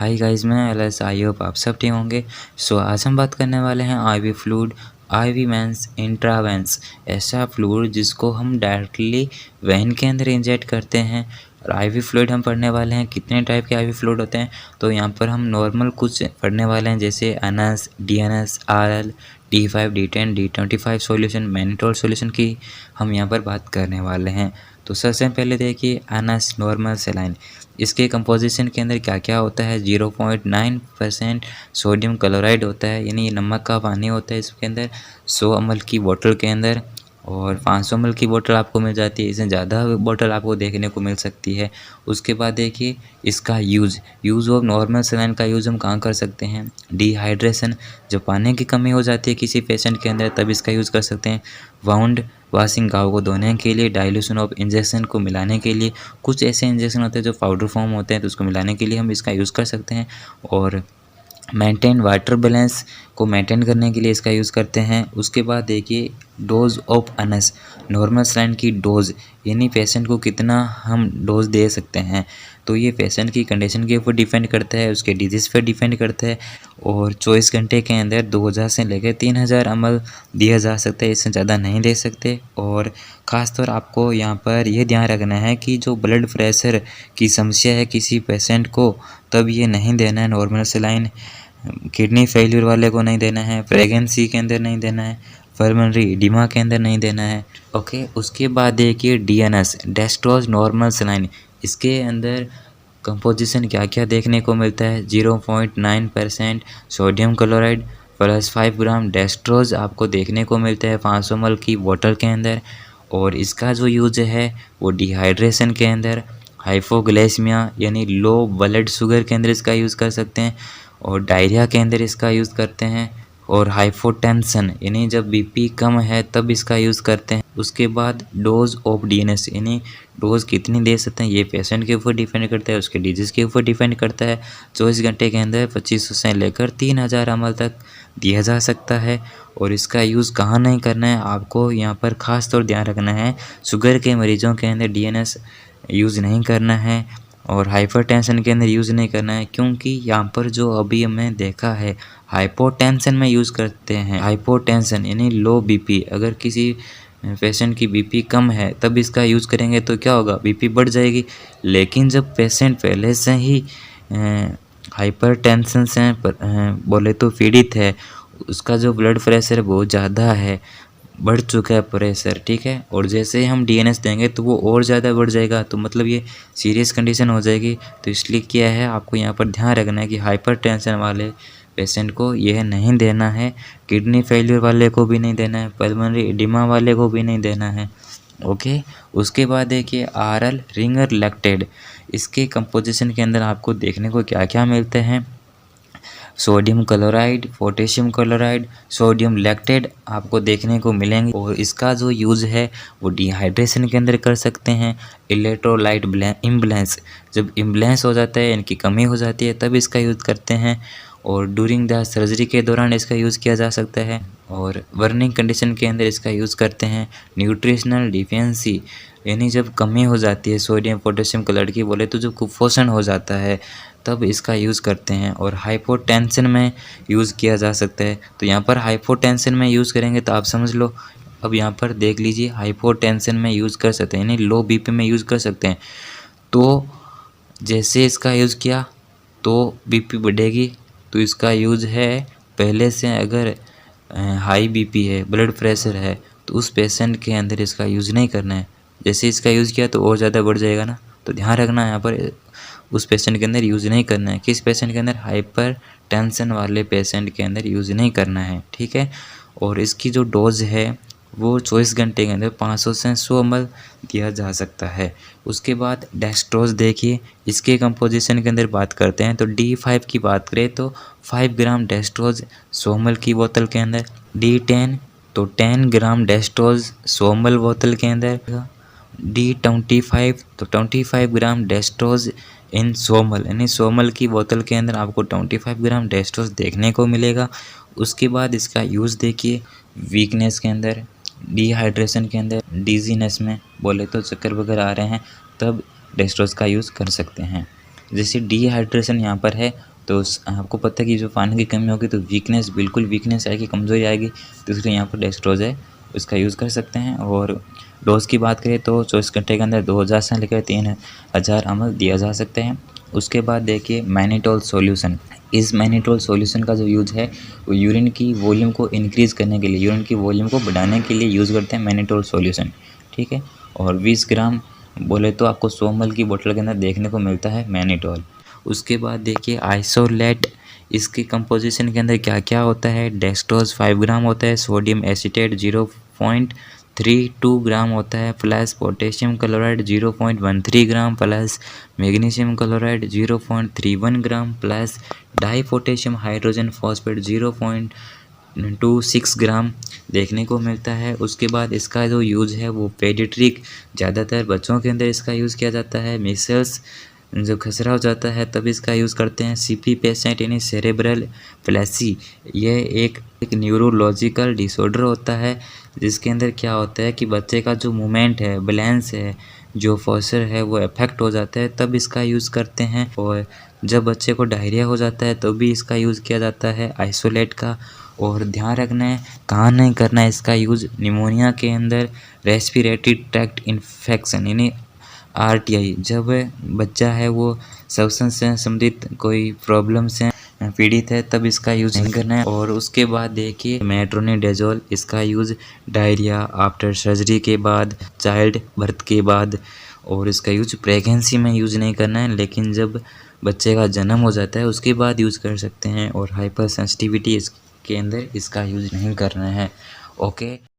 Hi guys, मैं LS. I hope आप सब ठीक होंगे। आज हम बात करने वाले हैं आईवी फ्लूइड। आईवी मींस इंट्रावेंस, ऐसा फ्लूइड जिसको हम डायरेक्टली वेन के अंदर इंजेक्ट करते हैं। और आईवी फ्लूइड हम पढ़ने वाले हैं कितने टाइप के आईवी फ्लूइड होते हैं। तो यहाँ पर हम नॉर्मल कुछ पढ़ने वाले हैं, जैसे NS, DNS, RL, D5, D10, D25 solution, mannitol solution की हम यहाँ पर बात करने वाले हैं। तो सबसे पहले देखिए एनएस नॉर्मल सेलाइन। इसके कंपोजिशन के अंदर क्या क्या होता है। 0.9% सोडियम क्लोराइड होता है, यानी ये नमक का पानी होता है इसके अंदर 100 ml की बोतल के अंदर। और 500 ml की बोतल आपको मिल जाती है, इससे ज़्यादा बोतल आपको देखने को मिल सकती है। उसके बाद देखिए इसका यूज़ ऑफ नॉर्मल सेलाइन का यूज़ हम कहाँ कर सकते हैं। डिहाइड्रेशन, जब पानी की कमी हो जाती है किसी पेशेंट के अंदर तब इसका यूज़ कर सकते हैं। वाउंड वाशिंग, घाव को धोने के लिए। डाइल्यूशन ऑफ इंजेक्शन को मिलाने के लिए, कुछ ऐसे इंजेक्शन होते हैं जो पाउडर फॉर्म होते हैं तो उसको मिलाने के लिए हम इसका यूज़ कर सकते हैं। और मेंटेन वाटर बैलेंस को मेंटेन करने के लिए इसका यूज़ करते हैं। उसके बाद देखिए dose of NS, normal saline की डोज, यानी पेशेंट को कितना हम डोज दे सकते हैं। तो ये पेशेंट की कंडीशन के ऊपर डिपेंड करता है, उसके डिजीज़ पर डिपेंड करता है। और 24 घंटे के अंदर 2000 से लेकर 3000 ml दिया जा सकता है, इससे ज़्यादा नहीं दे सकते। और ख़ासतौर आपको यहाँ पर यह ध्यान रखना है कि जो ब्लड प्रेशर की समस्या है किसी पेशेंट को, तब ये नहीं देना है नॉर्मल सेलाइन। किडनी फेल्यूर वाले को नहीं देना है, प्रेगनेंसी के अंदर नहीं देना है, पल्मोनरी एडिमा के अंदर नहीं देना है। ओके, उसके बाद देखिए डीएनएस, डेक्सट्रोज नॉर्मल सेलाइन। इसके अंदर कंपोजिशन क्या क्या देखने को मिलता है। 0.9% सोडियम क्लोराइड प्लस 5 ग्राम डेक्सट्रोज आपको देखने को मिलता है 500 ml की बोतल के अंदर। और इसका जो यूज है वो डिहाइड्रेशन के अंदर, हाइपोग्लाइसेमिया यानी लो ब्लड शुगर के अंदर इसका यूज़ कर सकते हैं। और डायरिया के अंदर इसका यूज़ करते हैं। और हाइपोटेंशन, यानी जब बीपी कम है तब इसका यूज़ करते हैं। उसके बाद डोज ऑफ डीएनएस, यानी डोज कितनी दे सकते हैं ये पेशेंट के ऊपर डिपेंड करता है, उसके डिजीज़ के ऊपर डिपेंड करता है। 24 घंटे के अंदर 2500 से लेकर 3000 ml तक दिया जा सकता है। और इसका यूज़ कहाँ नहीं करना है, आपको यहाँ पर ख़ास तौर ध्यान रखना है। शुगर के मरीज़ों के अंदर डीएनएस यूज़ नहीं करना है और हाइपरटेंशन के अंदर यूज़ नहीं करना है, क्योंकि यहाँ पर जो अभी हमने देखा है हाइपोटेंशन में यूज़ करते हैं। हाइपोटेंशन यानी लो बीपी, अगर किसी पेशेंट की बीपी कम है तब इसका यूज़ करेंगे तो क्या होगा, बीपी बढ़ जाएगी। लेकिन जब पेशेंट पहले से ही हाइपरटेंशन से बोले तो पीड़ित है, उसका जो ब्लड प्रेशर बहुत ज़्यादा है, बढ़ चुका है प्रेशर, ठीक है, और जैसे ही हम डीएनएस देंगे तो वो और ज़्यादा बढ़ जाएगा, तो मतलब ये सीरियस कंडीशन हो जाएगी। तो इसलिए क्या है, आपको यहाँ पर ध्यान रखना है कि हाइपरटेंशन वाले पेशेंट को यह नहीं देना है, किडनी फेलियर वाले को भी नहीं देना है, पल्मोनरी एडिमा वाले को भी नहीं देना है। ओके, उसके बाद देखिए आरएल रिंगर लैक्टेड। इसके कंपोजिशन के अंदर आपको देखने को क्या क्या मिलते हैं। Sodium chloride, potassium chloride, sodium lactate आपको देखने को मिलेंगे। और इसका जो यूज़ है वो डिहाइड्रेशन के अंदर कर सकते हैं। इलेक्ट्रोलाइट इम्बैलेंस, जब इम्बैलेंस हो जाता है, इनकी कमी हो जाती है, तब इसका यूज़ करते हैं। और ड्यूरिंग द सर्जरी के दौरान इसका यूज़ किया जा सकता है। और बर्निंग कंडीशन के अंदर इसका यूज़ करते हैं। न्यूट्रिशनल डिफिशिएंसी, यानी जब कमी हो जाती है सोडियम पोटेशियम क्लोराइड की, बोले तो जब कुपोषण हो जाता है तब इसका यूज़ करते हैं। और हाइपोटेंशन में यूज़ किया जा सकता है। तो यहाँ पर हाइपोटेंशन में यूज़ करेंगे तो आप समझ लो। अब यहाँ पर देख लीजिए, हाइपोटेंशन में यूज़ कर सकते हैं, यानी लो बीपी में यूज़ कर सकते हैं। तो जैसे इसका यूज़ किया तो बीपी बढ़ेगी, तो इसका यूज़ है पहले से अगर हाई बीपी है, ब्लड प्रेशर है, तो उस पेशेंट के अंदर इसका यूज़ नहीं करना है। जैसे इसका यूज़ किया तो और ज़्यादा बढ़ जाएगा ना, तो ध्यान रखना है यहाँ पर उस पेशेंट के अंदर यूज़ नहीं करना है। किस पेशेंट के अंदर, हाइपर टेंशन वाले पेशेंट के अंदर यूज़ नहीं करना है, ठीक है। और इसकी जो डोज है वो 24 घंटे के अंदर 500 से 100 ml दिया जा सकता है। उसके बाद डेक्सट्रोज देखिए, इसके कंपोजिशन के अंदर बात करते हैं तो D5 की बात करें तो 5 ग्राम डेक्सट्रोज 100 ml की बोतल के अंदर। D10 तो 10 ग्राम डेक्सट्रोज 100 ml बोतल के अंदर। D25 तो 25 ग्राम डेक्सट्रोज इन 100 ml, यानी 100 ml की बोतल के अंदर आपको 25 ग्राम डेक्सट्रोज देखने को मिलेगा। उसके बाद इसका यूज़ देखिए, वीकनेस के अंदर, डिहाइड्रेशन के अंदर, डिजीनेस में, बोले तो चक्कर वगैरह आ रहे हैं, तब डेक्सट्रोज का यूज़ कर सकते हैं। जैसे डिहाइड्रेशन यहाँ पर है तो आपको पता है कि जो पानी की कमी होगी तो वीकनेस, बिल्कुल वीकनेस आएगी, कमज़ोरी आएगी, तो इसलिए यहाँ पर डेक्सट्रोज़ है, उसका यूज़ कर सकते हैं। और डोज़ की बात करें तो 24 घंटे के अंदर 2000 से लेकर 3000 ml दिया जा सकते हैं। उसके बाद देखिए मैनिटोल सॉल्यूशन। इस मैनिटोल सॉल्यूशन का जो यूज़ है वो यूरिन की वॉल्यूम को इंक्रीज़ करने के लिए, यूरिन की वॉल्यूम को बढ़ाने के लिए यूज़ करते हैं मैनिटोल सॉल्यूशन, ठीक है। और 20 ग्राम बोले तो आपको 100 ml की बोतल के अंदर देखने को मिलता है मैनिटोल। उसके बाद देखिए आइसोलेट, इसके कंपोजिशन के अंदर क्या क्या होता है। डेक्सट्रोज 5 ग्राम होता है, सोडियम एसीटेट 0.32 ग्राम होता है, plus potassium chloride 0.13 gram, plus magnesium chloride 0.31 gram, plus di potassium hydrogen phosphate 0.26 gram देखने को मिलता है। उसके बाद इसका जो यूज़ है वो पेडिट्रिक, ज़्यादातर बच्चों के अंदर इसका यूज़ किया जाता है। मिसल्स, जब खसरा हो जाता है तब इसका यूज़ करते हैं। सीपी पेशेंट यानी सेरेब्रल प्लेसी, यह एक न्यूरोलॉजिकल डिसऑर्डर होता है जिसके अंदर क्या होता है कि बच्चे का जो मूवमेंट है, बैलेंस है, जो फोस्चर है वो अफेक्ट हो जाता है, तब इसका यूज़ करते हैं। और जब बच्चे को डायरिया हो जाता है तो भी इसका यूज़ किया जाता है आइसोलेट का। और ध्यान रखना है कहाँ नहीं करना है इसका यूज़, निमोनिया के अंदर, रेस्पिरेटरी ट्रैक्ट इन्फेक्शन यानी आरटीआई, जब बच्चा है वो श्वसन से संबंधित कोई प्रॉब्लम से पीड़ित है तब इसका यूज़ नहीं करना है। और उसके बाद देखिए मेट्रोनिडाज़ोल, इसका यूज़ डायरिया, आफ्टर सर्जरी के बाद, चाइल्ड बर्थ के बाद, और इसका यूज प्रेगनेंसी में यूज़ नहीं करना है, लेकिन जब बच्चे का जन्म हो जाता है उसके बाद यूज़ कर सकते हैं। और हाइपर सेंसिटिविटी इसके अंदर इसका यूज़ नहीं करना है। ओके।